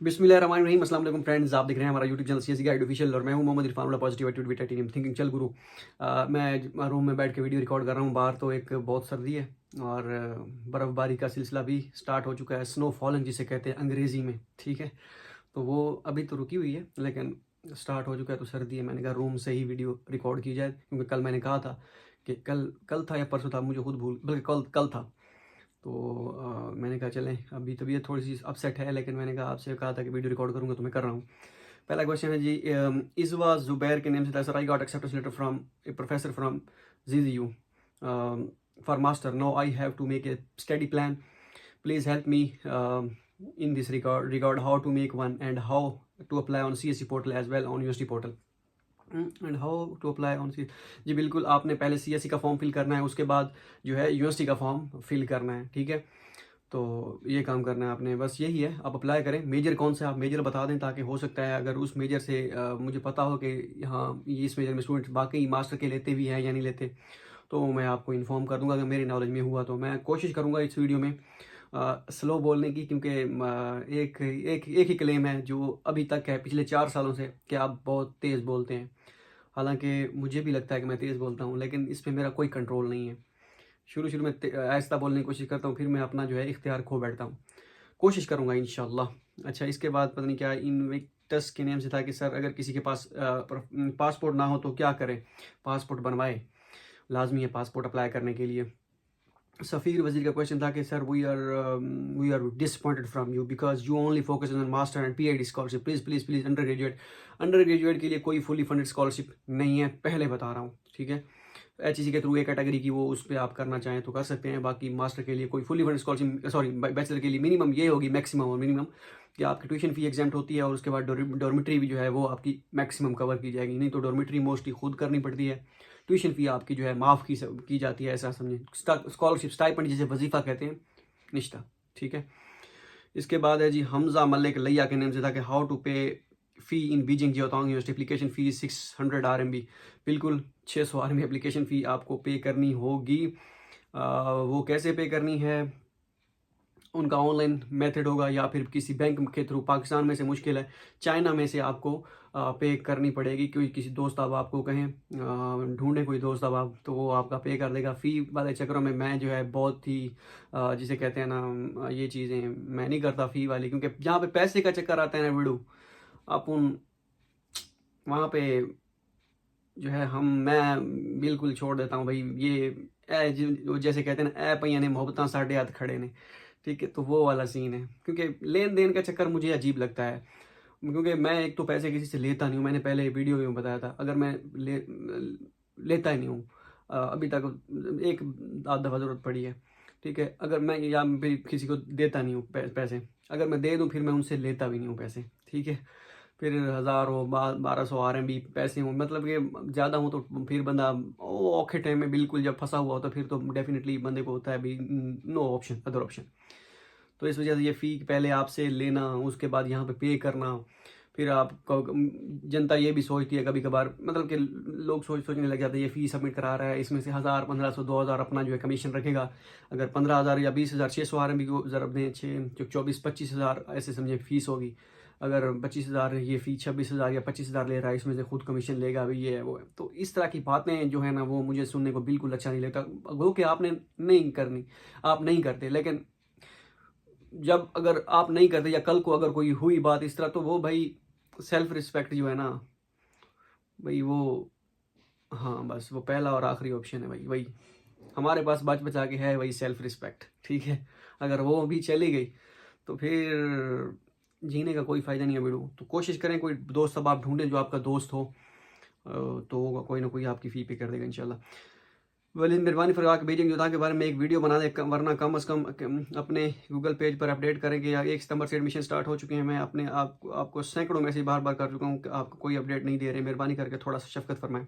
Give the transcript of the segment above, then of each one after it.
बिस्मिल्लाहिर्रहमानिर्रहीम। अस्सलाम वालेकुम फ्रेंड्स, आप देख रहे हैं हमारा YouTube channel CSC guide official और मैं हूं Mohammad Irfan positive attitude with titanium thinking. चल गुरु, मैं रूम में बैठ के वीडियो रिकॉर्ड कर रहा हूं। बाहर तो एक बहुत सर्दी है और बर्फ़बारी का सिलसिला भी स्टार्ट हो चुका है। स्नो फॉलन जिसे कहते हैं अंग्रेज़ी में, ठीक है। तो वो अभी तो रुकी हुई है लेकिन स्टार्ट हो चुका है, तो सर्दी है। मैंने कहा रूम से ही वीडियो रिकॉर्ड की जाए, क्योंकि कल मैंने कहा था कि कल कल था या परसों था, मुझे खुद भूल, बल्कि कल कल था। तो मैंने कहा चलें, अभी तबीयत थोड़ी सी अपसेट है लेकिन मैंने कहा आपसे कहा था कि वीडियो रिकॉर्ड करूंगा तो मैं कर रहा हूँ। पहला क्वेश्चन है जी, इज़वा ज़ुबैर के नेम से था। Sir, I got acceptance letter from a professor from ZZU for master. No I have to make a study plan. Please help me in this regard how to make one and how to apply on CSC portal as well on university portal and how to apply on C. जी बिल्कुल, आपने पहले CSC का form fill करना है, उसके बाद जो है यूनिवर्सिटी का फॉर्म फिल करना है, ठीक है। तो ये काम करना है आपने, बस यही है। आप अप्लाई करें। मेजर कौन सा, आप मेजर बता दें ताकि हो सकता है अगर उस मेजर से मुझे पता हो कि हाँ ये इस मेजर में स्टूडेंट बाकी मास्टर के लेते भी हैं या नहीं लेते, तो मैं आपको इन्फॉर्म कर दूंगा। अगर मेरे नॉलेज में हुआ तो मैं कोशिश करूंगा इस वीडियो में स्लो बोलने की, क्योंकि एक एक एक ही क्लेम है जो अभी तक है पिछले 4 सालों से कि आप बहुत तेज़ बोलते हैं। हालांकि मुझे भी लगता है कि मैं तेज़ बोलता हूँ, लेकिन इस पे मेरा कोई कंट्रोल नहीं है। शुरू शुरू में आहिस्ता बोलने की कोशिश करता हूँ, फिर मैं अपना जो है इख्तियार खो बैठता हूँ। कोशिश करूँगा इंशाल्लाह। अच्छा, इसके बाद पता नहीं क्या इनविक्टस के नेम से था कि सर अगर किसी के पास पासपोर्ट ना हो तो क्या करें। पासपोर्ट बनवाए, लाजमी है पासपोर्ट अप्लाई करने के लिए। सफ़ीर वजीर का क्वेश्चन था कि sir we are disappointed from you because you only focus on master and PhD scholarship. Please please please undergraduate के लिए कोई फुली फंडेड स्कॉलरशिप नहीं है, पहले बता रहा हूँ, ठीक है। HEC के थ्रू एक कैटेगरी की वो उस पर आप करना चाहें तो कर सकते हैं। बाकी मास्टर के लिए कोई fully funded scholarship, sorry bachelor के लिए मिनिमम ये होगी, मैक्सिमम और मिनिमम, कि आपकी ट्यूशन फी एग्जाम होती है और उसके बाद डॉर्मिटरी भी जो है वो आपकी मैक्सिमम कवर की जाएगी। नहीं तो डॉर्मिटरी मोस्टली खुद करनी पड़ती है। ट्यूशन फ़ी आपकी जो है माफ़ की जाती है, ऐसा समझें। स्कॉलरशिप स्टाइपेंड जिसे वजीफ़ा कहते हैं, निश्ता, ठीक है। इसके बाद है जी हमजा मलिक लैया के नेम से था कि how to pay fee in Beijing Jiaotong University. Application fee 600 RMB। बिल्कुल 600 RMB एप्लीकेशन फ़ी आपको पे करनी होगी। वो कैसे पे करनी है, उनका ऑनलाइन मेथड होगा या फिर किसी बैंक के थ्रू। पाकिस्तान में से मुश्किल है, चाइना में से आपको पे करनी पड़ेगी। क्योंकि किसी दोस्त अब आपको कहें ढूंढें कोई दोस्त अब आप, तो वो आपका पे कर देगा। फ़ी वाले चक्करों में मैं जो है बहुत ही जिसे कहते हैं ना ये चीज़ें मैं नहीं करता फ़ी वाली, क्योंकि जहाँ पे पैसे का चक्कर आता है ना वीडू, अपन वहाँ पे जो है मैं बिल्कुल छोड़ देता हूँ भाई। ये जैसे कहते हैं ना, पईयां ने मोहब्बतां साढ़े हाथ खड़े ने, ठीक है। तो वो वाला सीन है, क्योंकि लेन देन का चक्कर मुझे अजीब लगता है। क्योंकि मैं एक तो पैसे किसी से लेता नहीं हूँ, मैंने पहले वीडियो में बताया था। अगर मैं लेता ही नहीं हूँ, अभी तक एक आध दफ़ा ज़रूरत पड़ी है, ठीक है। अगर मैं या फिर किसी को देता नहीं हूँ पैसे, अगर मैं दे दूँ फिर मैं उनसे लेता भी नहीं हूँ पैसे, ठीक है। फिर 1000 हो 1200 RMB पैसे हों, मतलब कि ज़्यादा हो तो फिर बंदा औखे टाइम में बिल्कुल जब फंसा हुआ हो तो फिर तो डेफिनेटली बंदे को होता है भी नो ऑप्शन, अदर ऑप्शन। तो इस वजह से ये फ़ी पहले आपसे लेना, उसके बाद यहाँ पे करना। फिर आप जनता ये भी सोचती है कभी कभार, मतलब कि लोग सोचने लग जाते हैं ये फ़ी सबमिट करा रहा है, इसमें से 1000 1500 2000 अपना जो है कमीशन रखेगा। अगर 15000 या 20000 600 RMB को ज़रब दें, 24-25 हज़ार ऐसे समझे फ़ीस होगी। अगर 25,000 ये फ़ी 26,000 या 25,000 ले रहा है, इसमें से खुद कमीशन लेगा भी, ये है वो है। तो इस तरह की बातें जो है ना वो मुझे सुनने को बिल्कुल अच्छा नहीं लगता। गो कि आपने नहीं करनी, आप नहीं करते, लेकिन जब अगर आप नहीं करते या कल को अगर कोई हुई बात इस तरह, तो वो भाई सेल्फ रिस्पेक्ट जो है ना भाई, वो हाँ बस वो पहला और आखिरी ऑप्शन है भाई। वही हमारे पास बच बचा के है, वही सेल्फ रिस्पेक्ट, ठीक है। अगर वो भी चली गई तो फिर जीने का कोई फ़ायदा नहीं है बेड़ू। तो कोशिश करें कोई दोस्त अब आप ढूंढें जो आपका दोस्त हो, तो कोई ना कोई आपकी फ़ी पे कर देगा इंशाल्लाह। वलीद मेहरबानी फरगा के बीजिंग योद्धा के बारे में एक वीडियो बना दें, वरना कम अज़ कम अपने गूगल पेज पर अपडेट करेंगे। या 1 सितंबर से एडमिशन स्टार्ट हो चुके हैं। मैं अपने आपको सैकड़ों मैसेज बार बार कर चुका हूँ कि आपको कोई अपडेट नहीं दे रहे। मेहरबानी करके थोड़ा सा शफकत फरमाएं।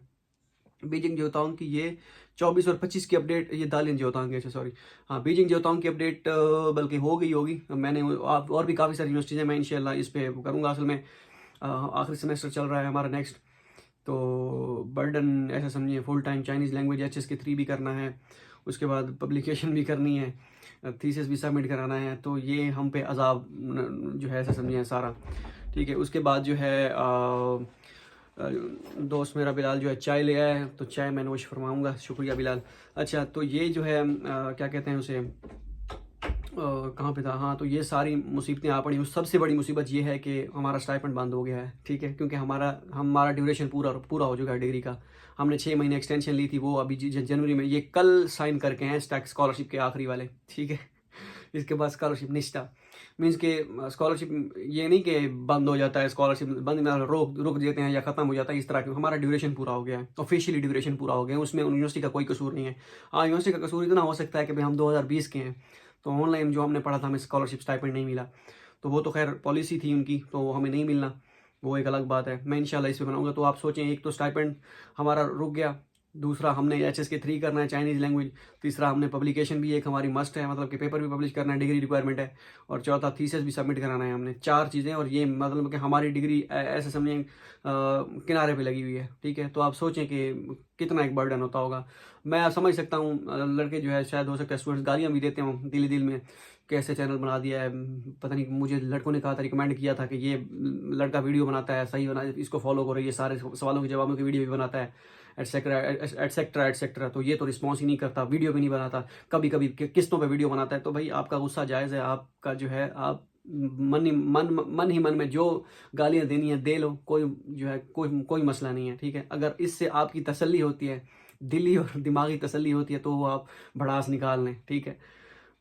बीजिंग ज्योतांग की ये 24 और 25 की अपडेट, ये दालिन ज्योतांग है, सॉरी, हाँ बीजिंग ज्योतांग की अपडेट बल्कि हो गई होगी। मैंने और भी काफ़ी सारी यूनिवर्सिटीज़ हैं, मैं इंशाल्लाह इस पे करूँगा। असल में आखिरी सेमेस्टर चल रहा है हमारा नेक्स्ट, तो बर्डन ऐसा समझिए full time Chinese language HS के 3 भी करना है, उसके बाद पब्लिकेशन भी करनी है। थीसिस भी सबमिट कराना है, तो ये हम पे अजाब जो है ऐसा समझिए सारा, ठीक है। उसके बाद जो है दोस्त मेरा बिलाल जो है चाय ले आया है, तो चाय मैं नोश फरमाऊँगा, शुक्रिया बिलाल। अच्छा, तो ये जो है क्या कहते हैं उसे, कहाँ पे था, हाँ, तो ये सारी मुसीबतें आ पड़ी। उस सबसे बड़ी मुसीबत ये है कि हमारा स्टाइपेंड बंद हो गया है, ठीक है, क्योंकि हमारा ड्यूरेशन पूरा पूरा हो चुका है डिग्री का। हमने 6 महीने एक्सटेंशन ली थी, वो अभी जनवरी में, ये कल साइन करके हैं स्कॉलरशिप के आखिरी वाले, ठीक है। इसके बाद स्कॉलरशिप निश्ता मीन्स के स्कॉलरशिप ये नहीं कि बंद हो जाता है, स्कॉलरशिप बंद मतलब रोक देते हैं या ख़त्म हो जाता है, इस तरह के। हमारा ड्यूरेशन पूरा हो गया है, ऑफिशियली ड्यूरेशन पूरा हो गया है, उसमें यूनिवर्सिटी का कोई कसूर नहीं है। हाँ, यूनिवर्सिटी का कसूर इतना हो सकता है कि भाई हम 2020 के हैं, तो ऑनलाइन जो हमने पढ़ा था हमें स्कॉलरशिप स्टाइपेंड नहीं मिला, तो वो तो खैर पॉलिसी थी उनकी, तो हमें नहीं मिलना, वो एक अलग बात है। मैं इंशाल्लाह इस पे बनाऊंगा। तो आप सोचें, एक तो स्टाइपेंड हमारा रुक गया, दूसरा हमने HSK 3 करना है चाइनीज़ लैंग्वेज, तीसरा हमने पब्लिकेशन भी एक हमारी मस्ट है, मतलब कि पेपर भी पब्लिश करना है, डिग्री रिक्वायरमेंट है, और चौथा थीसिस भी सबमिट कराना है हमने। 4 चीज़ें, और ये मतलब कि हमारी डिग्री ऐसे समझें किनारे पे लगी हुई है, ठीक है। तो आप सोचें कि कितना एक बर्डन होता होगा। मैं समझ सकता हूँ, लड़के जो है शायद हो सकता है स्टूडेंट्स गालियाँ भी देते हों दिल में, कैसे चैनल बना दिया है, पता नहीं, मुझे लड़कों ने कहा था, रिकमेंड किया था कि ये लड़का वीडियो बनाता है, सही बना, इसको फॉलो करो, ये सारे सवालों के जवाबों की वीडियो भी बनाता है, एटसेट्रा एटसेट्रा एटसेट्रा। तो ये तो रिस्पॉन्स ही नहीं करता, वीडियो भी नहीं बनाता, कभी कभी किस्तों पे वीडियो बनाता है। तो भाई आपका गुस्सा जायज़ है, आपका जो है, आप मन ही मन में जो गालियाँ देनी है दे लो, कोई जो है कोई मसला नहीं है, ठीक है। अगर इससे आपकी तसल्ली होती है, दिली और दिमागी तसल्ली होती है, तो वो आप भड़ास निकाल लें, ठीक है।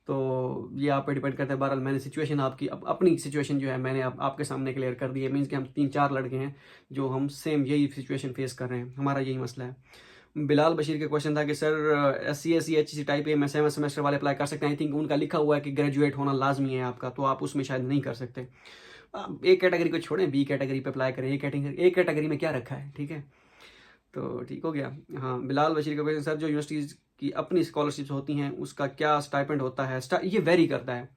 तो ये आप पे डिपेंड करता है। बहरहाल मैंने सिचुएशन आपकी अपनी सिचुएशन जो है मैंने आपके सामने क्लियर कर दी है। मीन्स कि हम 3-4 लड़के हैं जो हम सेम यही सिचुएशन फेस कर रहे हैं, हमारा यही मसला है। बिलाल बशीर का क्वेश्चन था कि sir SC SE HEC type A में 7 सेमेस्टर वाले अप्लाई कर सकते हैं। आई थिंक उनका लिखा हुआ है कि ग्रेजुएट होना लाजमी है आपका, तो आप उसमें शायद नहीं कर सकते। A कैटेगरी को छोड़ें, B कैटेगरी पे अप्लाई करें। A कैटेगरी में क्या रखा है, ठीक है, तो ठीक हो गया। हाँ, बिलाल बशीर का क्वेश्चन, सर जो यूनिवर्सिटीज़ की अपनी स्कॉलरशिप्स होती हैं उसका क्या स्टाइपेंड होता है? ये वेरी करता है,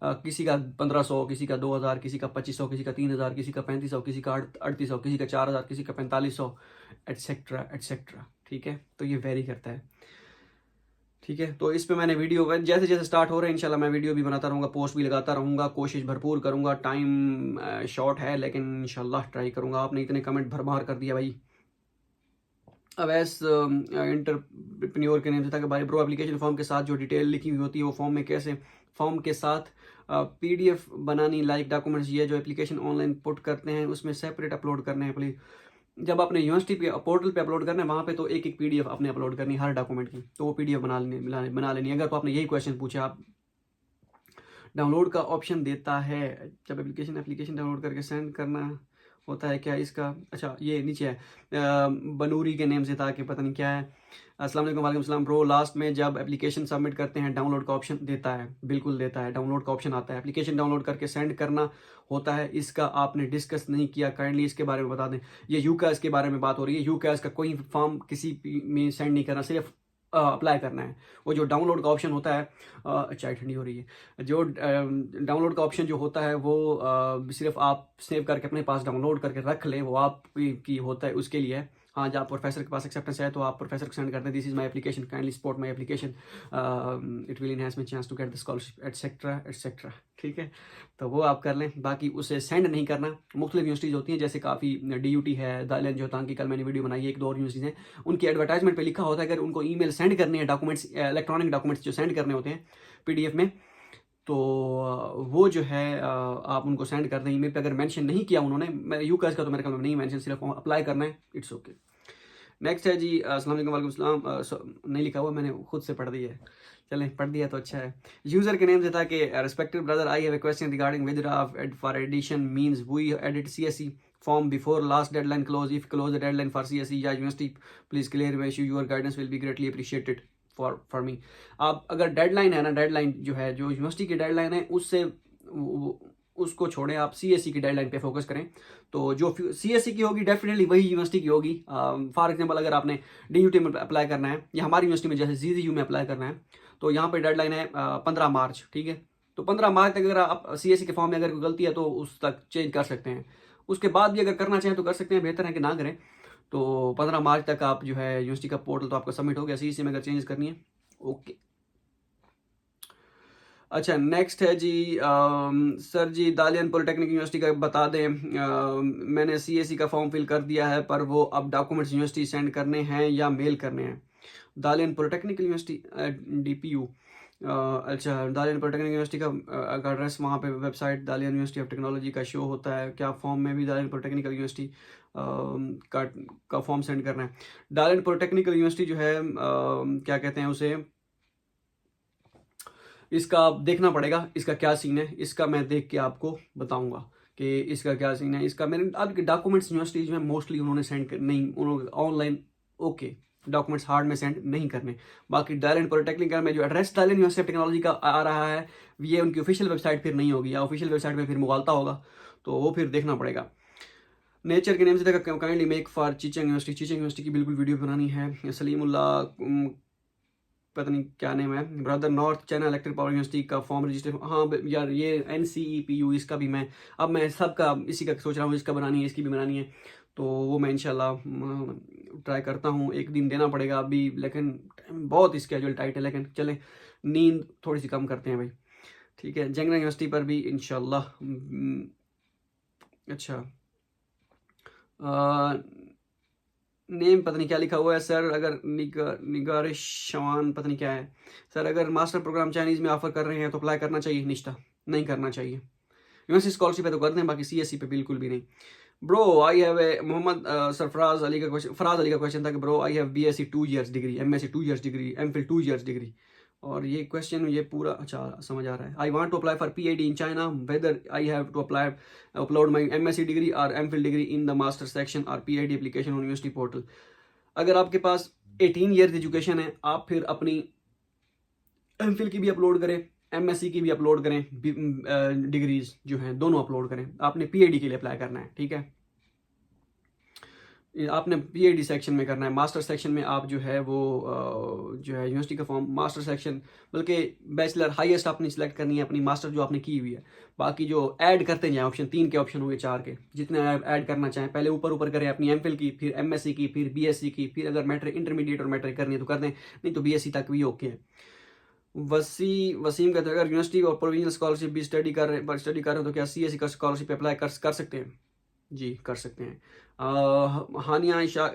किसी का 1500, किसी का 2000, किसी का 2500, किसी का 3000, किसी का 3500, किसी का 3800, किसी का 4000, किसी का 4500, एटसेट्रा एटसेट्रा, ठीक है। तो ये वेरी करता है, ठीक है। तो इस पे मैंने वीडियो जैसे जैसे स्टार्ट हो रहे हैं इंशाल्लाह मैं वीडियो भी बनाता रहूँगा, पोस्ट भी लगाता रहूँगा, कोशिश भरपूर करूँगा। टाइम शॉर्ट है लेकिन इंशाल्लाह ट्राई करूँगा। आपने इतने कमेंट भरमार कर दिया भाई। अवैस एंटरप्रेन्योर के नेम से था कि भाई ब्रो, एप्लीकेशन फॉर्म के साथ जो डिटेल लिखी हुई होती है वो फॉर्म में कैसे, फॉर्म के साथ PDF बनानी, लाइक डॉक्यूमेंट्स, ये जो एप्लीकेशन ऑनलाइन पुट करते हैं उसमें सेपरेट अपलोड करने हैं प्लीज़। जब आपने यूनिवर्सिटी पे पोर्टल पे अपलोड करना है वहाँ पे तो एक PDF आपने अपलोड करनी है हर डॉक्यूमेंट की, तो वो PDF बना लेनी है। अगर तो आपने यही क्वेश्चन पूछा, आप डाउनलोड का ऑप्शन देता है जब एप्लीकेशन डाउनलोड करके सेंड करना होता है क्या इसका? अच्छा, ये नीचे है, बनूरी के नेम से था कि पता नहीं क्या है। अस्सलाम वालेकुम। वालेकुम सलाम ब्रो, लास्ट में जब एप्लीकेशन सबमिट करते हैं डाउनलोड का ऑप्शन देता है? बिल्कुल देता है, डाउनलोड का ऑप्शन आता है, एप्लीकेशन डाउनलोड करके सेंड करना होता है। इसका आपने डिस्कस नहीं किया, काइंडली इसके बारे में बता दें। ये यूकैस के बारे में बात हो रही है। यूकैस का कोई फॉर्म किसी में सेंड नहीं करना, सिर्फ अप्लाई करना है। वो जो डाउनलोड का ऑप्शन होता है, चाय ठंडी हो रही है, जो डाउनलोड का ऑप्शन जो होता है वो सिर्फ आप सेव करके अपने पास डाउनलोड करके रख लें, वो आपकी होता है उसके लिए। हाँ, जब प्रोफेसर के पास एक्सेप्टेंस है तो आप प्रोफेसर को सेंड करते हैं, this is my application, kindly support my application, it will enhance my chance to get the scholarship etcetera etcetera, ठीक है। तो वो आप कर लें, बाकी उसे सेंड नहीं करना। मुख्तलिफ यूनिवर्सिटीज़ होती हैं, जैसे काफ़ी DUT है, दालन जोतांग की कल मैंने वीडियो बनाई है, 1-2 और यूनिवर्सिटीज़ हैं, उनकी एडवर्टाइजमेंट पे लिखा होता है अगर उनको ईमेल सेंड करनी है, डॉक्यूमेंट्स, इलेक्ट्रॉनिक डॉक्यूमेंट्स जो सेंड करने होते हैं PDF में, तो वो जो है आप उनको सेंड कर दें ईमेल पे। अगर मेंशन नहीं किया उन्होंने, यूकैस का तो मेरे ख्याल में नहीं मेंशन, सिर्फ अप्लाई करना है, इट्स ओके। नेक्स्ट है जी, अस्सलाम वालेकुम। वालेकुम सलाम, नहीं लिखा हुआ, मैंने खुद से पढ़ दिया है, चलें पढ़ दिया तो अच्छा है। यूजर के नेम से था कि respected brother, I have a question regarding with for edition means we edit CSE form before last deadline close, if close the deadline for CSE या university please clear my issue, your guidance will be greatly appreciated for me. आप अगर deadline है ना, deadline जो है, जो university की deadline है उससे उसको छोड़ें, आप CSE की डेडलाइन पे फोकस करें। तो जो CSE की होगी डेफिनेटली वही यूनिवर्सिटी की होगी। फॉर एग्जांपल अगर आपने DUT में अप्लाई करना है या हमारी यूनिवर्सिटी में जैसे ZZU में अप्लाई करना है, तो यहाँ पे डेडलाइन है 15 मार्च, ठीक है। तो 15 मार्च तक अगर आप CSE के फॉर्म में अगर कोई गलती है तो उस तक चेंज कर सकते हैं। उसके बाद भी अगर करना चाहें तो कर सकते हैं, बेहतर है कि ना करें। तो 15 मार्च तक आप जो है यूनिवर्सिटी का पोर्टल तो आपका सबमिट हो गया, CSE में अगर चेंजेस करनी है, ओके। अच्छा नेक्स्ट है जी सर जी दालियन पॉलिटेक्निक यूनिवर्सिटी का बता दें। मैंने सीएससी का फॉर्म फिल कर दिया है, पर वो अब डॉक्यूमेंट्स यूनिवर्सिटी सेंड करने हैं या मेल करने हैं। दालियन पॉलिटेक्निक यूनिवर्सिटी डीपीयू। अच्छा दालियन पॉलिटेक्निक यूनिवर्सिटी का एड्रेस वहाँ पे वेबसाइट दालियन यूनिवर्सिटी ऑफ टेक्नोलॉजी का शो होता है। क्या फॉर्म में भी दालियन पॉलिटेक्निकल यूनिवर्सिटी का फॉर्म सेंड करना है। दालियन पॉलिटेक्निकल यूनिवर्सिटी जो है क्या कहते हैं उसे, इसका देखना पड़ेगा इसका क्या सीन है। इसका मैं देख के आपको बताऊंगा कि इसका क्या सीन है। इसका मैंने आपके डॉक्यूमेंट्स यूनिवर्सिटीज में मोस्टली उन्होंने सेंड नहीं, उन्होंने ऑनलाइन ओके डॉक्यूमेंट्स हार्ड में सेंड नहीं करने। बाकी डायरेक्ट पॉलिटेक्निकल में जो address direct university of technology का आ रहा है ये उनकी ऑफिशियल वेबसाइट फिर नहीं होगी, या ऑफिशियल वेबसाइट में फिर मुगालता होगा, तो वो फिर देखना पड़ेगा। नेचर के नेम से देखा kindly make for Zhejiang University. Zhejiang University की बिल्कुल वीडियो बनानी है। सलीमुल्लाह पता नहीं क्या नेम है। Brother north China electric power university का फॉर्म रजिस्टर, हाँ यार ये NCEPU इसका भी मैं सबका इसी का सोच रहा हूँ, इसका बनानी है, इसकी भी बनानी है, तो वो मैं इंशाल्लाह ट्राई करता हूँ। एक दिन देना पड़ेगा अभी, लेकिन टाइम बहुत स्केड्यूल टाइट है, लेकिन चले नींद थोड़ी सी कम करते हैं भाई, ठीक है। जंगना यूनिवर्सिटी पर भी इंशाल्लाह। अच्छा नेम पता नहीं क्या लिखा हुआ है सर। अगर निगारिश शवान पता नहीं क्या है सर। अगर मास्टर प्रोग्राम चाइनीज़ में ऑफर कर रहे हैं तो अप्लाई करना चाहिए। निश्ता नहीं करना चाहिए। यूनिवर्सिटी स्कॉलरशिप पे तो कर दें, बाकी CSE पे बिल्कुल भी नहीं। Bro I have a Mohammed Sarfaraz Ali का क्वेश्चन, फराज अली का क्वेश्चन था कि bro I have BSc 2 years degree, MSc 2 years degree, MPhil 2 years degree. और ये क्वेश्चन ये पूरा अच्छा समझ आ रहा है। I want to apply for PhD in China, whether I have to apply upload my MSc degree और MPhil degree in the master section और PhD application on university portal. अगर आपके पास 18 ईयर एजुकेशन है, आप फिर अपनी MPhil की भी अपलोड करें, MSc की भी अपलोड करें, डिग्रीज जो हैं दोनों अपलोड करें। आपने PhD के लिए अप्लाई करना है, ठीक है। आपने PhD सेक्शन में करना है। मास्टर सेक्शन में आप जो है वो जो है यूनिवर्सिटी का फॉर्म मास्टर सेक्शन, बल्कि बैचलर हाईएस्ट आपने सिलेक्ट करनी है अपनी मास्टर जो आपने की हुई है। बाकी जो ऐड करते जाएं ऑप्शन, 3 के ऑप्शन हुए 4 के, जितने ऐड करना चाहें पहले ऊपर ऊपर करें अपनी MPhil की, फिर MSc की, फिर BSc की, फिर अगर मैट्रिक इंटरमीडिएट और मैट्रिक करनी है तो कर दें, नहीं तो BSc तक भी ओके है। वसीम कहते हैं अगर यूनिवर्सिटी और प्रोविजनल स्कॉलरशिप भी स्टडी कर रहे हैं तो क्या CSE का स्कॉलरशिप अप्लाई कर सकते हैं? जी कर सकते हैं। हानिया आशा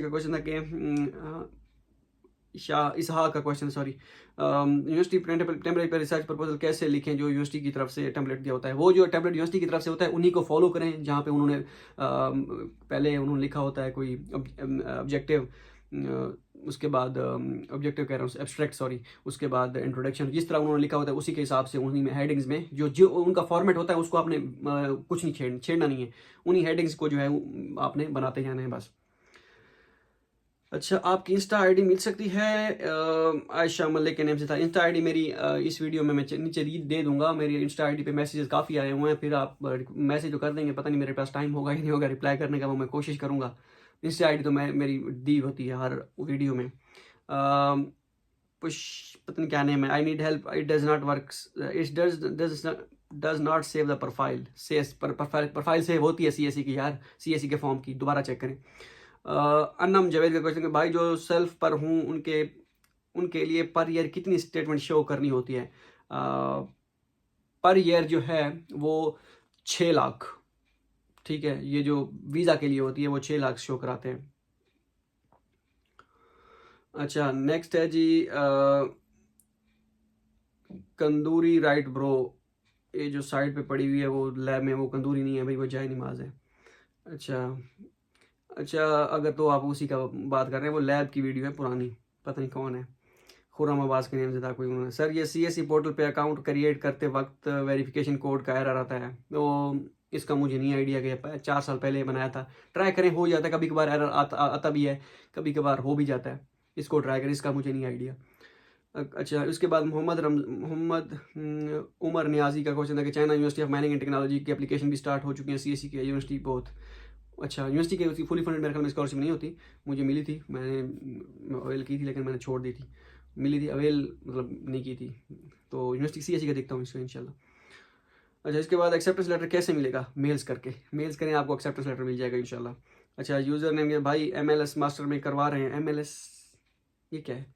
का क्वेश्चन था कि इसहा का क्वेश्चन, सॉरी, यूनिवर्सिटी टेम्पलेट पर रिसर्च प्रपोजल कैसे लिखें जो यूनिवर्सिटी की तरफ से टेम्पलेट दिया होता है। वो जो टेम्पलेट यूनिवर्सिटी की तरफ से होता है उन्हीं को फॉलो करें, जहाँ पे उन्होंने पहले उन्होंने लिखा होता है कोई ऑब्जेक्टिव, उसके बाद ऑब्जेक्टिव कह रहा हूँ एब्स्ट्रैक्ट, सॉरी, उसके बाद इंट्रोडक्शन, जिस तरह उन्होंने लिखा होता है उसी के हिसाब से उन्हीं में हेडिंग्स में जो उनका फॉर्मेट होता है उसको आपने कुछ नहीं छेड़ना नहीं है, उन्हीं हेडिंग्स को जो है आपने बनाते जाना है बस। अच्छा आपकी इंस्टा आईडी मिल सकती है? आयशा मलिक के नेम से था इंस्टा आईडी मेरी। इस वीडियो में मैं नीचे रीड दे दूंगा। मेरी इंस्टा आईडी पे मैसेजेस काफ़ी आए हुए हैं, फिर आप मैसेज तो कर देंगे, पता नहीं मेरे पास टाइम होगा ही नहीं होगा रिप्लाई करने का, वो मैं कोशिश करूंगा। इंस्टा आईडी तो मेरी दी होती है हर वीडियो में। पुश पता नहीं क्या नेम है। I need help, it does not work, it does not save the profile. Profile save होती है CSE की यार, CSE के फॉर्म की, दोबारा चेक करें। अन्नम जावेद का क्वेश्चन, भाई जो सेल्फ पर हूँ उनके लिए पर ईयर कितनी स्टेटमेंट शो करनी होती है? पर ईयर जो है वो 6 लाख, ठीक है। ये जो वीज़ा के लिए होती है वो 6 लाख शो कराते हैं। अच्छा नेक्स्ट है जी कंदूरी राइट ब्रो, ये जो साइड पे पड़ी हुई है वो लैब में, वो कंदूरी नहीं है भाई, वो जाए नमाज है। अच्छा अगर तो आप उसी का बात कर रहे हैं, वो लैब की वीडियो है पुरानी, पता नहीं कौन है, खुर्रम अब्बास के नेम से था कोई उन्होंने। सर ये CSE पोर्टल पे अकाउंट क्रिएट करते वक्त वेरिफिकेशन कोड का एरर आता है, तो इसका मुझे नहीं आइडिया कि 4 साल पहले बनाया था। ट्राई करें, हो जाता है, कभी कभार एरर आता भी है, कभी कभार हो भी जाता है, इसको ट्राई करें, इसका मुझे नहीं आइडिया। अच्छा उसके बाद मोहम्मद उमर नियाजी का क्वेश्चन था कि China university of mining and Technology की एप्लीकेशन भी स्टार्ट हो चुकी है CSE की यूनिवर्सिटी बहुत। अच्छा यूनिवर्सिटी की उसकी फुली फंडेड मेरे ख्याल में स्कॉलरशिप नहीं होती, मुझे मिली थी, मैंने अवेल की थी लेकिन मैंने छोड़ दी थी, मिली थी अवेल मतलब नहीं की थी, तो यूनिवर्सिटी CSE का देखता हूँ इसको इंशाल्लाह। अच्छा इसके बाद एक्सेप्टेंस लेटर कैसे मिलेगा? मेल्स करके, मेल्स करें आपको एक्सेप्टेंस लेटर मिल जाएगा इंशाल्लाह। अच्छा यूज़र नेम भाई MLS मास्टर में करवा रहे हैं, MLS ये क्या है?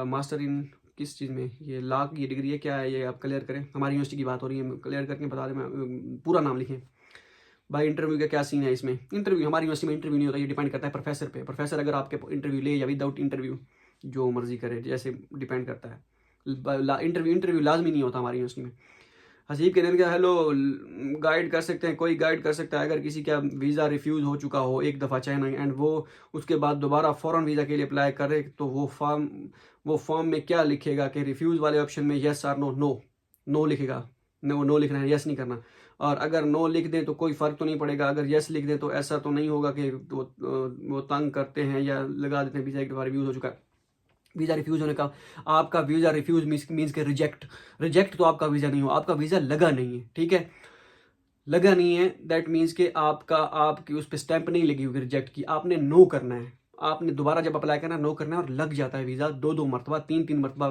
मास्टर इन किस चीज़ में, ये लॉ की डिग्री है क्या है, ये आप क्लियर करें। हमारी यूनिवर्सिटी की बात हो रही है, क्लियर करके बता दें, मैं पूरा नाम लिखें। भाई इंटरव्यू का क्या सीन है इसमें? इंटरव्यू हमारी यूनिवर्सिटी में इंटरव्यू नहीं होता, ये डिपेंड करता है प्रोफेसर पे। प्रोफेसर अगर आपके इंटरव्यू ले या विदाउट इंटरव्यू, जो मर्जी करे, जैसे डिपेंड करता है। इंटरव्यू लाजमी नहीं होता हमारी यूनिवर्सिटी में। हसीब के दिन का हेलो, गाइड कर सकते हैं, कोई गाइड कर सकता है अगर किसी का वीज़ा रिफ्यूज़ हो चुका हो एक दफ़ा चाइना एंड वो उसके बाद दोबारा फ़ौरन वीज़ा के लिए अप्लाई करे, तो वो फॉर्म में क्या लिखेगा कि रिफ्यूज़ वाले ऑप्शन में येस और नो, नो लिखेगा, नो लिखना है, येस नहीं करना। और अगर नो लिख दें तो कोई फ़र्क तो नहीं पड़ेगा, अगर येस लिख दें तो ऐसा तो नहीं होगा कि वो तंग करते हैं या लगा देते हैं वीज़ा एक दफ़ा रिव्यूज़ हो चुका है। वीज़ा रिफ्यूज़ होने का, आपका वीज़ा रिफ्यूज़ मीन्स के रिजेक्ट तो आपका वीज़ा नहीं हो, आपका वीज़ा लगा नहीं है, ठीक है, लगा नहीं है, दैट मीन्स के आपकी उस पर स्टैंप नहीं लगी होगी रिजेक्ट की, आपने नो करना है। आपने दोबारा जब अप्लाई करना है नो करना है, और लग जाता है वीज़ा। 2 मरतबा 3 मरतबा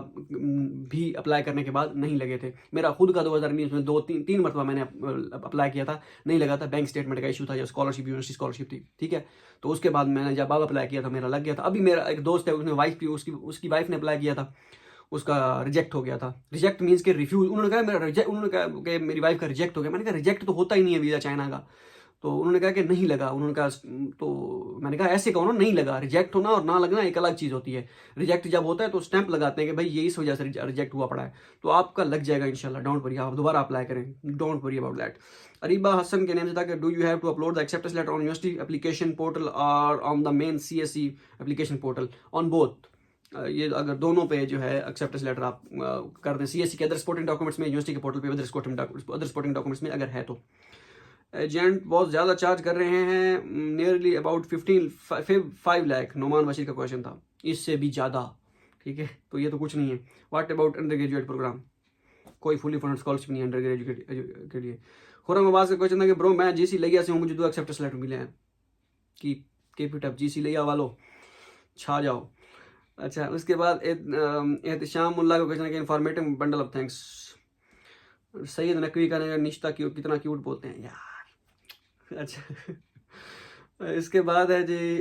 भी अप्लाई करने के बाद नहीं लगे थे। मेरा खुद का 2019 में 2-3 मरतबा मैंने अप्लाई किया था, नहीं लगा था, बैंक स्टेटमेंट का इशू था या स्कॉलरशिप, यूनिवर्सिटी स्कॉलरशिप थी, ठीक है। तो उसके बाद मैंने जब अब अप्लाई किया था मेरा लग गया था। अभी मेरा एक दोस्त है, उसने वाइफ की उसकी वाइफ ने अप्लाई किया था, उसका रिजेक्ट हो गया था। रिजेक्ट मीन्स के रिफ्यूज, उन्होंने कहा कि मेरी वाइफ का रिजेक्ट हो गया। मैंने कहा रिजेक्ट तो होता ही नहीं है वीज़ा चाइना का। तो उन्होंने कहा कि नहीं लगा। उन्होंने कहा, तो मैंने कहा ऐसे कहो ना, नहीं लगा। रिजेक्ट होना और ना लगना एक अलग चीज़ होती है। रिजेक्ट जब होता है तो स्टैंप लगाते हैं कि भाई ये इस वजह से रिजेक्ट हुआ पड़ा है, तो आपका लग जाएगा इंशाल्लाह, डोंट वरी। आप दोबारा अप्लाई करें, don't worry about that. Areeba Hasan के नेम से था कि do you have to upload the acceptance letter on university application portal और on the main CSE application portal, on both. ये अगर दोनों पे जो है एक्सेप्टेंस लेटर आप कर दें, CSE के अदर सपोर्टिंग डॉक्यूमेंट्स में, यूनिवर्सिटी के पोर्टल पे अदर सपोर्टिंग डॉक्यूमेंट्स में अगर है तो। एजेंट बहुत ज़्यादा चार्ज कर रहे हैं, नियरली अबाउट 5 लाख। नोमान बशीर का क्वेश्चन था, इससे भी ज़्यादा, ठीक है। तो ये तो कुछ नहीं है। What about under graduate program? कोई फुली फंडेड स्कॉलरशिप नहीं है अंडर ग्रेजुएट के लिए। खुरम अब्बास का क्वेश्चन था कि ब्रो मैं GC लिया से हूँ, मुझे 2 एक्सेप्टेंस लेटर मिले हैं कि keep it up, GC लिया वालों छा जाओ। अच्छा, उसके बाद एहतशाम मुल्ला का क्वेश्चन है कि informative bundle of thanks. Syed Naqvi का निश्ता कितना क्यूट बोलते हैं यार। अच्छा, इसके बाद है जी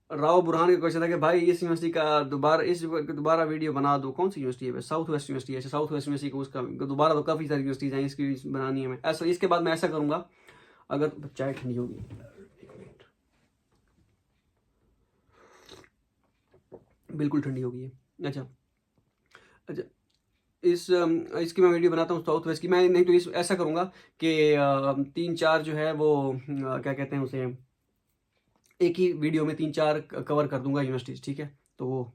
राव बुरहान का क्वेश्चन है कि भाई इस यूनिवर्सिटी का दोबारा वीडियो बना दो। कौन सी यूनिवर्सिटी है? साउथ वेस्ट यूनिवर्सिटी है। साउथ वेस्ट यूनिवर्सिटी को उसका दोबारा, तो काफ़ी सारी यूनिवर्सिटीज हैं, इसकी बनानी है मैं ऐसा। इसके बाद मैं ऐसा करूँगा, अगर चाय ठंडी होगी, बिल्कुल ठंडी होगी है। अच्छा, इसकी मैं वीडियो बनाता हूँ साउथ वेस्ट की। मैं नहीं तो ऐसा करूँगा कि 3-4 जो है वो क्या कहते हैं उसे, एक ही वीडियो में 3-4 कवर कर दूंगा यूनिवर्सिटीज, ठीक है। तो वो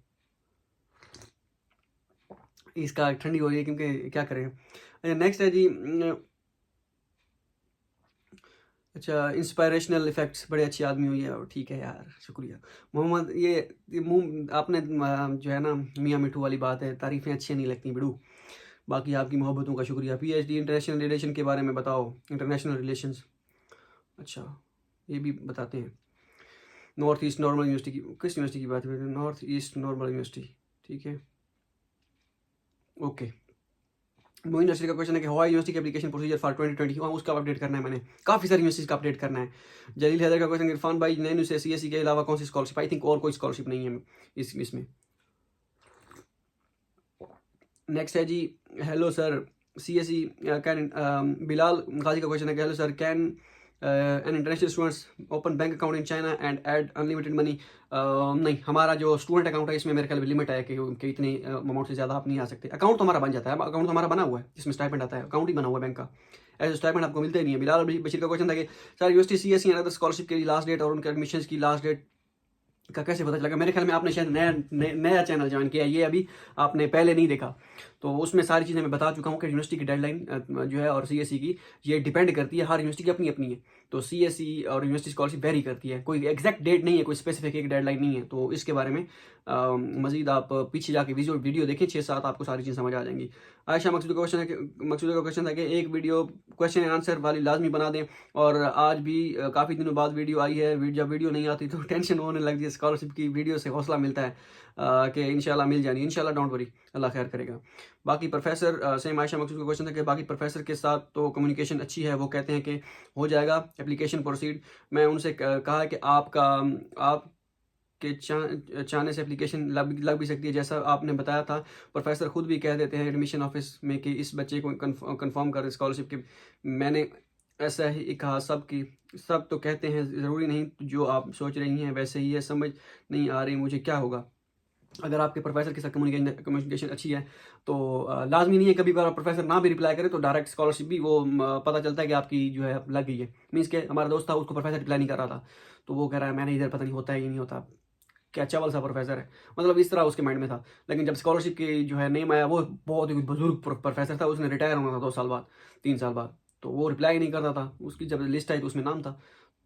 इसका ठंडी हो रही है क्योंकि क्या करें। अच्छा, नेक्स्ट है जी, अच्छा, इंस्पायरेशनल इफेक्ट्स, बड़े अच्छे आदमी हुई है, ठीक है यार, शुक्रिया मोहम्मद। ये मुँह आपने जो है ना, मियाँ मिठू वाली बात है, तारीफ़ें अच्छी नहीं लगती बिड़ू, बाकी आपकी मोहब्बतों का शुक्रिया। PhD इंटरनेशनल रिलेशन के बारे में बताओ, इंटरनेशनल रिलेशंस। अच्छा, ये भी बताते हैं। नॉर्थ ईस्ट नॉर्मल यूनिवर्सिटी की, किस यूनिवर्सिटी की बात है? नॉर्थ ईस्ट नॉर्मल यूनिवर्सिटी, ठीक है, ओके। मोइन यूनिवर्सिटी का क्वेश्चन है कि हवाई यूनिवर्सिटी की एप्लीकेशन प्रोसीजर फॉर 2020, हाँ उसका अपडेट करना है मैंने, काफ़ी सारी यूनिवर्सिटीज का अपडेट करना है। जलील हैदर का क्वेश्चन, इरफान भाई नैनू से CSE के अलावा कौन सी स्कॉलरशिप? आई थिंक और कोई स्कॉलरशिप नहीं है इसमें। नेक्स्ट है जी, hello sir CSE can, Bilal Ghazi का क्वेश्चन है कि hello sir, can an international students open bank account in China and add unlimited money? नहीं, हमारा जो स्टूडेंट अकाउंट है इसमें मेरे ख्याल में लिमिट है कि इतने अमाउंट से ज़्यादा आप नहीं आ सकते। अकाउंट तो हमारा बन जाता है, अकाउंट तो हमारा बना हुआ है, जिसमें स्टाइपेंड आता है, अकाउंट ही बना हुआ है बैंक का। ऐसे स्टाइपेंड आपको मिलते ही नहीं है। बिलाल बशीर का क्वेश्चन था कि sir university CSE and other scholarship के लिए लास्ट डेट और उनके एडमिशन की लास्ट डेट का कैसे पता चलेगा? मेरे ख्याल में आपने शायद नया चैनल ज्वाइन किया, ये अभी आपने पहले नहीं देखा, तो उसमें सारी चीज़ें मैं बता चुका हूँ कि यूनिवर्सिटी की डेडलाइन जो है और CSE की, ये डिपेंड करती है, हर यूनिवर्सिटी की अपनी अपनी है। तो CSE और यूनिवर्सिटी स्कॉलरशिप वेरी करती है, कोई एग्जैक्ट डेट नहीं है, कोई स्पेसिफिक एक डेडलाइन नहीं है। तो इसके बारे में मजीद आप पीछे जाके वीडियो देखें 6-7, आपको सारी चीज़ समझ आ जाएंगी। आयशा मकसूद का क्वेश्चन है कि क्वेश्चन था कि एक वीडियो क्वेश्चन एंड आंसर वाली लाजमी बना दें, और आज भी काफ़ी दिनों बाद वीडियो आई है। जब वीडियो नहीं आती तो टेंशन होने लगती है, स्कॉलरशिप की वीडियो से हौसला मिलता है कि इंशाल्लाह मिल जानी, इंशाल्लाह, डोंट वरी, अल्लाह खैर करेगा। बाकी प्रोफेसर, सेम आयशा मकसूद का क्वेश्चन था कि बाकी प्रोफेसर के साथ तो कम्युनिकेशन अच्छी है, वो कहते हैं कि हो जाएगा एप्लीकेशन प्रोसीड। मैं उनसे कहा कि आप के चाहने से एप्लीकेशन लग भी सकती है। जैसा आपने बताया था, प्रोफेसर खुद भी कह देते हैं एडमिशन ऑफिस में कि इस बच्चे को कंफर्म कर स्कॉलरशिप के। मैंने ऐसा ही कहा सब तो कहते हैं, ज़रूरी नहीं जो आप सोच रही हैं वैसे ही है। समझ नहीं आ रही मुझे क्या होगा। अगर आपके प्रोफेसर के साथ कम्युनिकेशन अच्छी है तो लाजमी नहीं है कभी बार प्रोफेसर ना भी रिप्लाई करे तो डायरेक्ट स्कॉलरशिप भी वो पता चलता है कि आपकी जो है लग गई है। मीन्स के हमारा दोस्त था, उसको प्रोफेसर रिप्लाई नहीं कर रहा था, तो वो कह रहा है मैंने इधर पता नहीं होता है कि नहीं होता, क्या चावल सा प्रोफेसर है, मतलब इस तरह उसके माइंड में था। लेकिन जब स्कॉलरशिप की जो है नेम आया, वो बहुत ही बुजुर्ग प्रोफेसर था, उसने रिटायर होना था 2 साल बाद 3 साल बाद, तो वो रिप्लाई नहीं करता था। उसकी जब लिस्ट आई तो उसमें नाम था।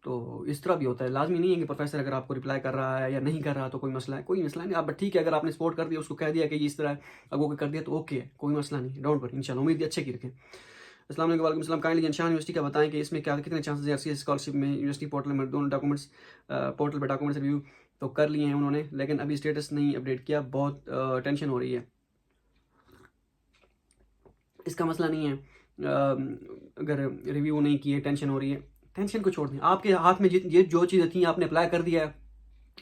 तो इस तरह भी होता है, लाजमी नहीं है कि प्रोफेसर अगर आपको रिप्लाई कर रहा है या नहीं कर रहा तो कोई मसला है, कोई मसला नहीं। आप ठीक है, अगर आपने सपोर्ट कर दिया, उसको कह दिया कि ये इस तरह अगो के कर दिया तो ओके है, कोई मसला नहीं, डोंट वरी, इंशाल्लाह उम्मीद अच्छे की रखें। अस्सलाम वालेकुम। वालेकुम सलाम। काइंडली जनशान यूनिवर्सिटी का बताएं कि इसमें क्या कितने चांसेस है RCS स्कॉलरशिप में। यूनिवर्सिटी पोर्टल में दोनों डॉक्यूमेंट्स पोर्टल पर डॉक्यूमेंट्स रिव्यू तो कर लिए हैं उन्होंने, लेकिन अभी स्टेटस नहीं अपडेट किया। बहुत टेंशन हो रही है। इसका मसला नहीं है अगर रिव्यू नहीं किए टेंशन हो रही है, टेंशन को छोड़ दें। आपके हाथ में ये जो चीज़ें थी आपने अप्लाई कर दिया है,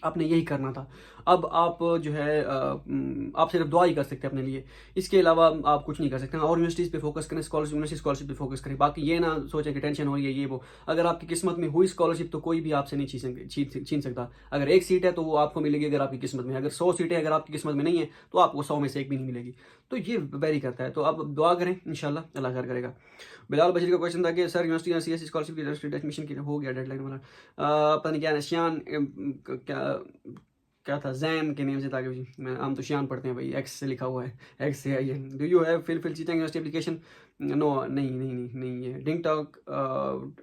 आपने यही करना था। अब आप जो है आप सिर्फ दुआ ही कर सकते हैं अपने लिए, इसके अलावा आप कुछ नहीं कर सकते। और यूनिवर्सिटीज़ पे फोकस करें, यूनिवर्सिटी स्कॉलरशिप पे फोकस करें। बाकी ये ना सोचें कि टेंशन हो रही है ये वो। अगर आपकी किस्मत में हुई स्कॉलरशिप तो कोई भी आपसे नहीं छीन सकता। अगर 1 सीट है तो वो आपको मिलेगी अगर आपकी किस्मत में, अगर 100 सीटें अगर आपकी किस्मत में नहीं है तो आपको 100 में से 1 भी नहीं मिलेगी। तो ये वेरी करता है। तो आप दुआ करें, इंशाल्लाह अल्लाह खैर करेगा। बिलाल बशीर का क्वेश्चन था कि सर यूनिवर्सिटी या CSE स्कॉलरशिप की एडमिशन की हो गया डेडलाइन वाला, पता नहीं क्या है, शियान क्या था, जैम के नेम से था कि मैं हम तो शियान पढ़ते हैं भाई, एक्स से लिखा हुआ है, एक्स से है ये। Do you have fill Zhejiang University application? No, नहीं है। DingTalk,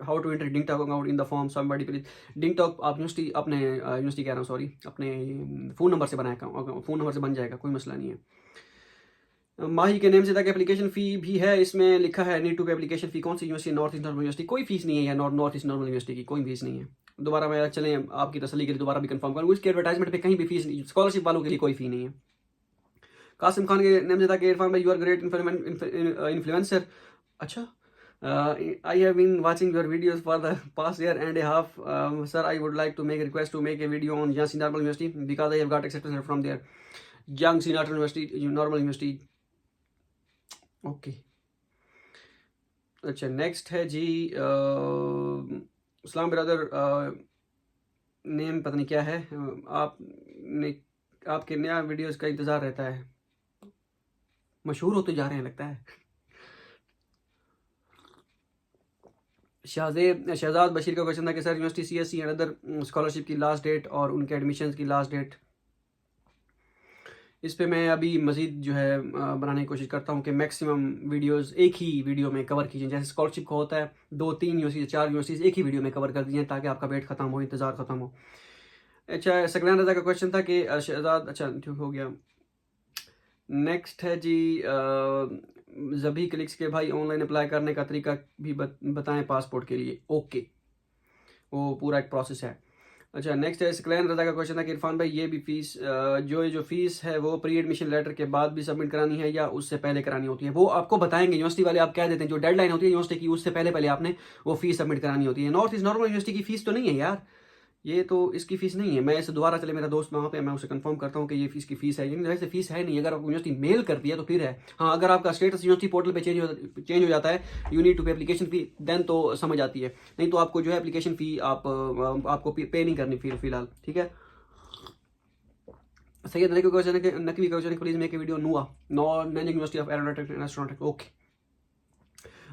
how to enter DingTalk account in the form somebody please. DingTalk आप यूनिवर्सिटी अपने यूनिवर्सिटी कह रहा हूँ सॉरी, अपने फ़ोन नंबर से बनाया, फ़ोन नंबर से बन जाएगा, कोई मसला नहीं है। माही के नेम से था कि एप्लीकेशन फ़ी भी है, इसमें लिखा है need to pay application fee. कौन सी university? North East Normal University. कोई फीस नहीं है यार, नॉर्थ ईस्ट नॉर्मल यूनिवर्सिटी की कोई फीस नहीं है। दोबारा मैं चलें आपकी तसल्ली के लिए दोबारा भी कंफर्म करूँ, इसके एडवर्टाइजमेंट पे कहीं भी फीस नहीं, स्कॉलरशिप वालों के लिए कोई फ़ी नहीं है। कासिम खान के नेम से था कि इरफान भाई यू आर ग्रेट इन्फ्लुएंसर। अच्छा, I have been watching your videos for the past year and a half. Sir, I would like to make a request to make a video on Yangtze Normal University because I have got acceptance from there. Yangtze Normal University. Okay अच्छा, next है जी इस्लाम brother, name पता नहीं क्या है। आपके नया videos का इंतज़ार रहता है, मशहूर होते जा रहे हैं लगता है। शहजाद बशीर का क्वेश्चन था कि sir university CSE and other scholarship की लास्ट डेट और उनके एडमिशन्स की लास्ट डेट, इस पे मैं अभी मज़ीद जो है बनाने की कोशिश करता हूँ कि मैक्सिमम वीडियोस एक ही वीडियो में कवर कीजिए। जैसे स्कॉलरशिप का होता है 2-3 यूनिवर्सिटी 4 यूनिवर्सिटीज़ एक ही वीडियो में कवर कर दीजिए ताकि आपका वेट ख़त्म हो, इंतज़ार ख़त्म हो। अच्छा, सकलान रजा का क्वेश्चन था कि शहजाद, अच्छा ठीक हो गया। नेक्स्ट है जी जभी क्लिक्स के भाई, ऑनलाइन अप्लाई करने का तरीका भी बताएं पासपोर्ट के लिए। ओके, वो पूरा एक प्रोसेस है। अच्छा, नेक्स्ट है सकलैन रजा का क्वेश्चन था कि इरफान भाई ये भी फीस जो फीस है वो प्री एडमिशन लेटर के बाद भी सबमिट करानी है या उससे पहले करानी होती है? वो आपको बताएंगे यूनिवर्सिटी वाले, आप कह देते हैं जो डेडलाइन होती है यूनिवर्सिटी की उससे पहले आपने वो फीस सबमिट करानी होती है। नॉर्थ ईस्ट नॉर्मल यूनिवर्सिटी की फीस तो नहीं है यार, ये तो इसकी फ़ीस नहीं है। मैं इसे दोबारा चले, मेरा दोस्त वहाँ पे, मैं उसे कंफर्म करता हूँ कि ये की फ़ीस है, लेकिन वैसे फ़ीस है नहीं। अगर आप यूनिवर्सिटी मेल कर दिया तो फिर है। हाँ, अगर आपका स्टेटस यूनिवर्सिटी पोर्टल पे चेंज हो जाता है, you need to pay application fee, then तो समझ आती है, नहीं तो आपको जो है एप्लीकेशन फ़ी आपको पे नहीं करनी फिलहाल, ठीक है। सैयद नकवी क्वेश्चन है please make a video नैनिंग university of aeronautics and astronautics. Okay,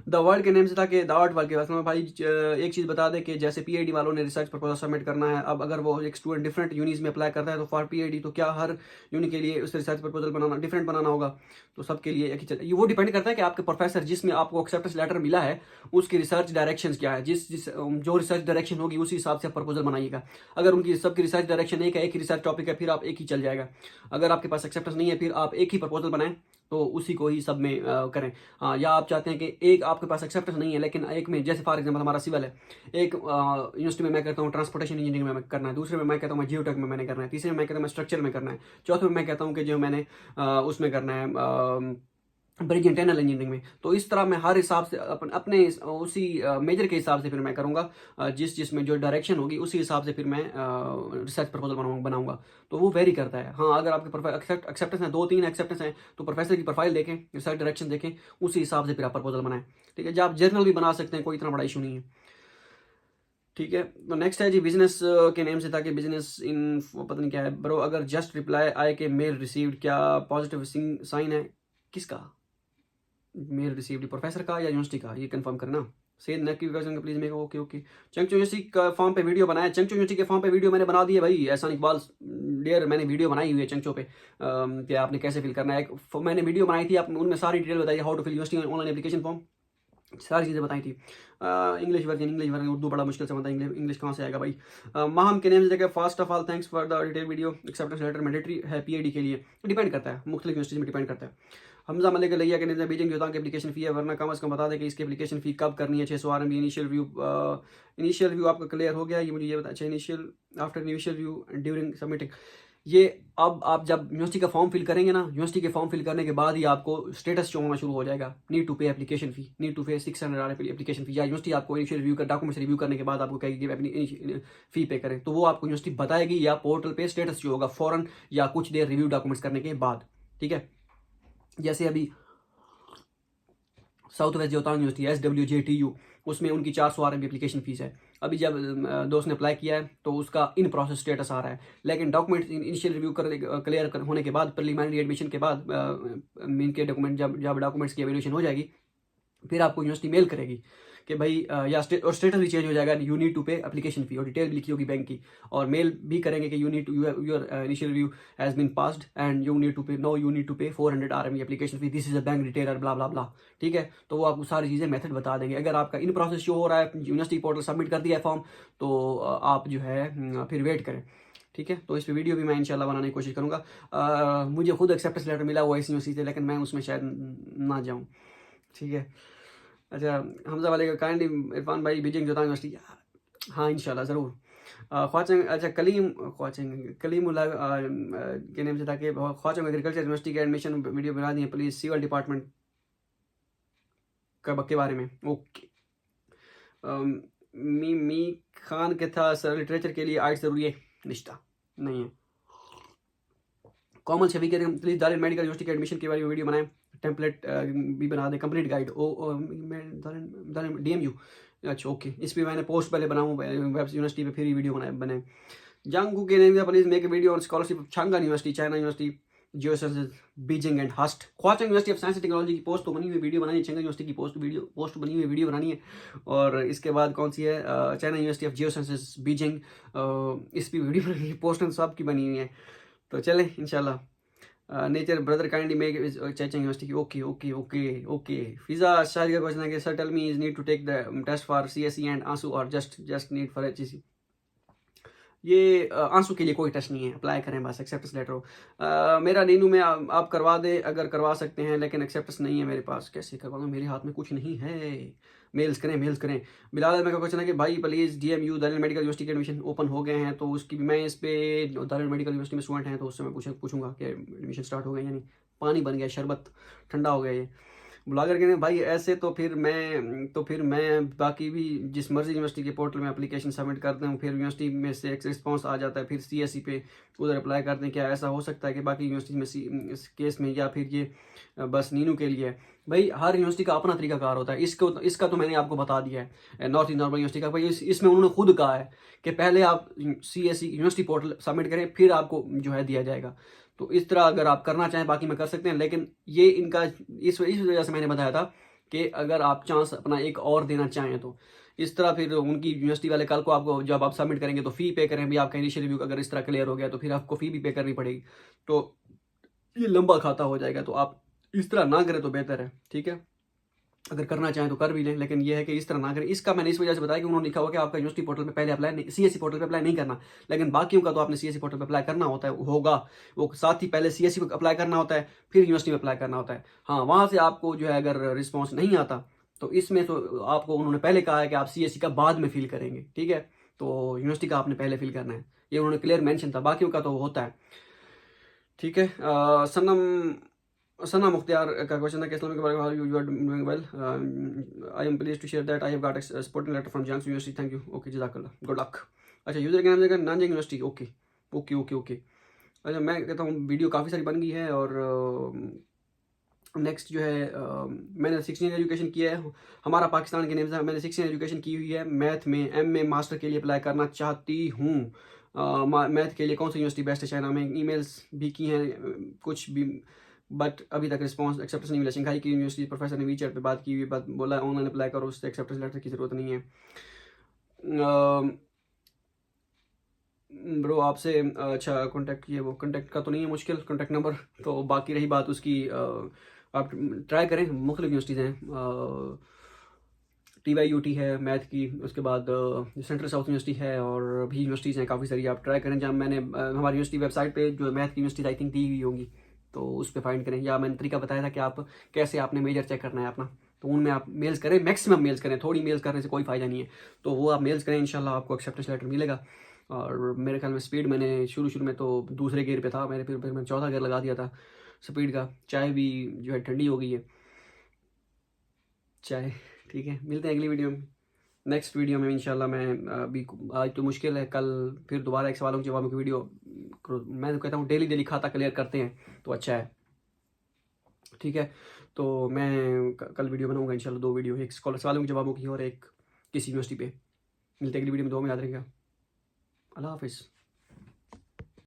the world के नेम से था कि द आर्ट वर्ल्ड के पास में भाई एक चीज़ बता दें कि जैसे PhD वालों ने रिसर्च प्रपोजल सबमिट करना है, अब अगर वो एक स्टूडेंट डिफरेंट यूनीज में अप्लाई करता है तो फॉर PhD तो क्या हर यूनी के लिए उस रिसर्च प्रपोजल डिफरेंट बनाना होगा? तो सबके लिए एक ही चल, ये वो डिपेंड करता है कि आपके प्रोफेसर जिसमें आपको एक्सेप्टेंस लेटर मिला है उसकी रिसर्च डायरेक्शन क्या है। जो रिसर्च डायरेक्शन होगी उसी हिसाब से आप प्रपोजल बनाइएगा। अगर उनकी सबकी रिसर्च डायरेक्शन एक है, एक ही रिसर्च टॉपिक है, फिर आप एक ही चल जाएगा। अगर आपके पास एक्सेप्टेंस नहीं है फिर आप एक ही प्रपोजल बनाएं तो उसी को ही सब में करें। हाँ, या आप चाहते हैं कि एक आपके पास एक्सेप्टेंस नहीं है लेकिन एक में, जैसे फॉर एग्जांपल हमारा सिविल है, एक यूनिवर्सिटी में मैं कहता हूँ ट्रांसपोर्टेशन इंजीनियरिंग में करना है, दूसरे में मैं कहता हूँ जियोटेक में मैंने करना है, तीसरे में मैं कहता हूँ स्ट्रक्चर में करना है, चौथे में मैं कहता हूँ कि जो मैंने उसमें करना है ब्रिज एंड टनल इंजीनियरिंग में। तो इस तरह मैं हर हिसाब से अपने उसी मेजर के हिसाब से फिर मैं करूँगा, जिसमें जो डायरेक्शन होगी उसी हिसाब से फिर मैं रिसर्च प्रपोजल बनाऊंगा। तो वो वेरी करता है। हाँ, अगर आपके प्रोफाइल एक्सेप्टेंस है, 2-3 एक्सेप्टेंस हैं, तो प्रोफेसर की प्रोफाइल देखें, रिसर्च डायरेक्शन देखें, उसी हिसाब से फिर आप प्रपोजल बनाएं। ठीक है, जब आप जर्नल भी बना सकते हैं, कोई इतना बड़ा इशू नहीं है। ठीक है, तो नेक्स्ट है जी बिजनेस के नेम से, ताकि बिजनेस इन पता नहीं क्या है ब्रो, अगर जस्ट रिप्लाई आए कि मेल रिसीव्ड, क्या पॉजिटिव साइन है? किसका मेल रिसीव्ड, प्रोफेसर का या यूनिवर्सिटी का? ये कंफर्म करना। से नेक की वर्जन का प्लीज मेरे को। Okay okay. चंगचू यूनिवर्सिटी का फॉर्म पे वीडियो बनाया। चंगचू यूनिवर्सिटी के फॉर्म पे वीडियो मैंने बना दी है भाई, एहसान इकबाल डेयर, मैंने वीडियो बनाई हुई है चंगचो पे, कि आपने कैसे फिल करना है। मैंने वीडियो बनाई थी, आप उनमें सारी डिटेल बताई, how to fill university online application form, सारी चीज़ें बताई थी। इंग्लिश वर्जन, उर्दू बड़ा मुश्किल से बनता है, इंग्लिश कहाँ से आएगा भाई। माहम के नेम से जगह, first of all thanks for the detail video, acceptance letter mandatory है पीएडी के लिए? डिपेंड करता है, मुख्तलिफ यूनिवर्सिटी में डिपेंड करता है। हमजा मलिक लैया के नेम से, बीजिंग जोतांग की एप्लीकेशन फ़ी है, वरना कम अज़ कम बता दें कि इसकी एप्लीकेशन फ़ी कब करनी है। 600 RMB इनिशियल व्यू आपका क्लियर हो गया, ये मुझे ये बता। अच्छा, initial after initial view during submitting, ये अब आप जब यूनिवर्सिटी का फॉर्म फिल करेंगे ना, यूनिवर्सिटी के फॉर्म फिल करने के बाद ही आपको स्टेटस शो होना शुरू हो जाएगा। Need to pay application fee, need to पे 600 एप्लीकेशन फी, या यूनिवर्सिटी आपको इनिशियल रिव्यू कर डॉक्यूमेंट्स रिव्यू करने के बाद आपको कहेगी कि अपनी फी पे करें, तो वो आपको यूनिवर्सिटी बताएगी, या पोर्टल पे स्टेटस शो होगा फौरन, या कुछ देर रिव्यू डॉक्यूमेंट्स करने के बाद। ठीक है, जैसे अभी साउथ वेस्ट जोतांग यूनिवर्सिटी SWJTU, उसमें उनकी 400 RMB एप्लीकेशन फीस है। अभी जब दोस्त ने अप्लाई किया है तो उसका इन प्रोसेस स्टेटस आ रहा है, लेकिन डॉक्यूमेंट इनिशियल रिव्यू क्लियर होने के बाद, प्रीलिमिनरी एडमिशन के बाद, मीन के डॉक्यूमेंट जब डॉक्यूमेंट्स की एवेल्यूशन हो जाएगी, फिर आपको यूनिवर्सिटी मेल करेगी कि भाई या और स्टेटस भी चेंज हो जाएगा, you need to pay application fee, और डिटेल भी लिखी होगी बैंक की, और मेल भी करेंगे कि you need to your initial review has been passed and you need to pay, no you need to pay 400 RMB application fee, this is a bank details blah blah blah. ठीक है, तो वो आपको सारी चीज़ें मेथड बता देंगे। अगर आपका इन प्रोसेस शो हो रहा है, यूनिवर्सिटी पोर्टल सबमिट कर दिया है फॉर्म, तो आप जो है फिर वेट करें। ठीक है, तो इस पे वीडियो भी मैं इंशाल्लाह बनाने की कोशिश करूँगा। मुझे खुद एक्सेप्टेंस लेटर मिला हुआ इस यूनिवर्सिटी से, लेकिन मैं उसमें शायद ना जाऊँ। ठीक है, अच्छा, हमजा वाले का काइंडली इरफान भाई बीजिंग जोतांग यूनिवर्सिटी, हाँ इंशाल्लाह ज़रूर। ख्वाचंग, अच्छा कलीमुल्लाह के नेम से था कि ख्वाचंग एग्रीकल्चर यूनिवर्सिटी के एडमिशन वीडियो बना दिए प्लीज़, सिविल डिपार्टमेंट के बारे में। ओके, मी खान के था सर, लिटरेचर के लिए आर्ट ज़रूरी है? निश्ता नहीं है। कॉमन छवि के प्लीज़ दारिल मेडिकल यूनिवर्सिटी के एडमिशन के बारे में वीडियो बनाएं, टेम्पलेट भी बना दें, कंप्लीट गाइड। DMU, अच्छा ओके, इस पर मैंने पोस्ट पहले बनाऊँ वेब यूनिवर्सिटी पे, फिर ही वीडियो बने। जांगू के name please make video on scholarship of Chang'an University, China University, Geoscience, Beijing and HUST. Huazhong University of Science and Technology की पोस्ट तो बनी हुई वीडियो बनानी है, छांगा यूनिवर्सिटी की पोस्ट बनी हुई वीडियो बनानी है, और इसके बाद कौन सी है, China university of geoscience Beijing, इस पर वीडियो बनानी है, पोस्ट सब की बनी हुई है। तो चले इंशाल्लाह। Nature brother kindly make Zhejiang University की। Okay okay okay okay. Fiza Shadi का क्वेश्चन है कि sir tell me is need to take the test for CSE and ANSO, और जस्ट नीड फॉर HEC? ये आंसू के लिए कोई टेस्ट नहीं है, अप्लाई करें बस, एक्सेप्टेंस लेटर हो। मेरा नीनू में आप करवा दे अगर करवा सकते हैं, लेकिन एक्सेप्टेंस नहीं है मेरे पास, कैसे करवा दूँ, मेरे हाथ में कुछ नहीं है। मेल्स करें। बिलाल अहमद का क्वेश्चन है कि भाई please DMU Darul medical university के एडमिशन ओपन हो गए हैं, तो उसकी मैं इस पे दारुल मेडिकल यूनिवर्सिटी में स्टूडेंट हैं, तो उससे मैं पूछूंगा कि एडमिशन स्टार्ट हो गए, यानी पानी बन गया, शरबत ठंडा हो गया ये। ब्लॉगर के भाई ऐसे तो फिर मैं बाकी भी जिस मर्जी यूनिवर्सिटी के पोर्टल में एप्लीकेशन सबमिट करते हूँ, फिर यूनिवर्सिटी में से एक रिस्पांस आ जाता है, फिर CSE पे उधर अप्लाई करते हैं। क्या ऐसा हो सकता है कि बाकी यूनिवर्सिटी में इस केस में, या फिर ये बस नीनू के लिए? भाई हर यूनिवर्सिटी का अपना तरीकाकार होता है, इसका तो मैंने आपको बता दिया है, नॉर्थ ईस्ट नॉर्मल यूनिवर्सिटी का। भाई इसमें उन्होंने खुद कहा है कि पहले आप CSE यूनिवर्सिटी पोर्टल सबमिट करें, फिर आपको जो है दिया जाएगा। तो इस तरह अगर आप करना चाहें बाकी में कर सकते हैं, लेकिन ये इनका इस वजह से मैंने बताया था कि अगर आप चांस अपना एक और देना चाहें, तो इस तरह फिर उनकी यूनिवर्सिटी वाले कल को आपको जब आप सबमिट करेंगे तो फ़ी पे करें भी, आपका इनिशियल रिव्यू अगर इस तरह क्लियर हो गया तो फिर आपको फ़ी भी पे करनी पड़ेगी, तो ये लंबा खाता हो जाएगा। तो आप इस तरह ना करें तो बेहतर है। ठीक है, अगर करना चाहें तो कर भी लें, लेकिन ये है कि इस तरह ना करें। इसका मैंने इस वजह से बताया कि उन्होंने लिखा हुआ कि आपका यूनिवर्सिटी पोर्टल पे पहले अप्लाई नहीं, CSE पोर्टल पे अप्लाई नहीं करना, लेकिन बाकियों का तो आपने CSE पोर्टल पे अप्लाई करना होता है, होगा वो साथ ही पहले CSE पे अप्लाई करना होता है, फिर यूनिवर्सिटी में अप्लाई करना होता है। हाँ, वहाँ से आपको जो है अगर रिस्पॉन्स नहीं आता, तो इसमें तो आपको उन्होंने पहले कहा है कि आप CSE का बाद में फिल करेंगे। ठीक है, तो यूनिवर्सिटी का आपने पहले फिल करना है, ये उन्होंने क्लियर मैंशन था, बाकियों का तो होता है। ठीक है, सनम सना मुख्तियार का क्वेश्चन है कि इस्लाम के बारे में, how you are doing well, I am please to share that I have got supporting letter from Jiangsu University, thank you, okay जज़ाकल्लाह, गुड लक। अच्छा, यूजर का नाम देगा Nanjing University, okay okay okay okay. अच्छा, मैं कहता हूँ video काफ़ी सारी बन गई है, और नेक्स्ट जो है मैंने 16 एजुकेशन किया है, हमारा पाकिस्तान के नेम से मैंने 16 एजुकेशन की हुई है। मैथ में एमए मास्टर के लिए अप्लाई करना चाहती हूँ। मैथ के लिए कौन सी यूनिवर्सिटी बेस्ट है चाइना में? ईमेल्स भी की हैं कुछ भी, बट अभी तक रिस्पांस एक्सेप्टेंस नहीं मिला। शंघाई की यूनिवर्सिटी प्रोफेसर ने वीचैट पे बात की हुई, बात बोला ऑनलाइन अप्लाई करो, उससे एक्सेप्टेंस लेटर की ज़रूरत नहीं है। ब्रो आपसे अच्छा कांटेक्ट किए, वो कांटेक्ट का तो नहीं है मुश्किल, कांटेक्ट नंबर तो, बाकी रही बात उसकी, आप ट्राई करें, मुख्तलिफ यूनिवर्सिटीज़ हैं, TYUT है मैथ की, उसके बाद सेंट्रल साउथ यूनिवर्सिटी है, और भी यूनिवर्सिटीज़ हैं काफ़ी सारी, आप ट्राई करें। जहाँ मैंने हमारी यूनिवर्सिटी वेबसाइट पे जो मैथ की यूनिवर्सिटीज़ आई थिंक दी हुई होंगी, तो उस पर फाइंड करें, या मैंने तरीका बताया था कि आप कैसे आपने मेजर चेक करना है अपना, तो उनमें आप मेल्स करें, मैक्सिमम मेल्स करें, थोड़ी मेल्स करने से कोई फ़ायदा नहीं है, तो वो आप मेल्स करें, इंशाल्लाह आपको एक्सेप्टेंस लेटर मिलेगा। और मेरे ख्याल में स्पीड मैंने शुरू में तो दूसरे गियर पे था मेरे, फिर मैंने चौथा गियर लगा दिया था स्पीड का। चाय भी जो है ठंडी हो गई है चाय, ठीक है, मिलते हैं अगली वीडियो में। नेक्स्ट वीडियो में इंशाल्लाह मैं अभी, आज तो मुश्किल है, कल फिर दोबारा एक सवालों के जवाबों की वीडियो, मैं तो कहता हूँ डेली खाता क्लियर करते हैं तो अच्छा है, ठीक है। तो मैं कल वीडियो बनाऊंगा इंशाल्लाह, 2 वीडियो, एक सवालों के जवाबों की और एक किसी यूनिवर्सिटी पे। मिलते हैं अगली वीडियो में, 2 में याद रखिएगा। अल्लाह हाफिज़।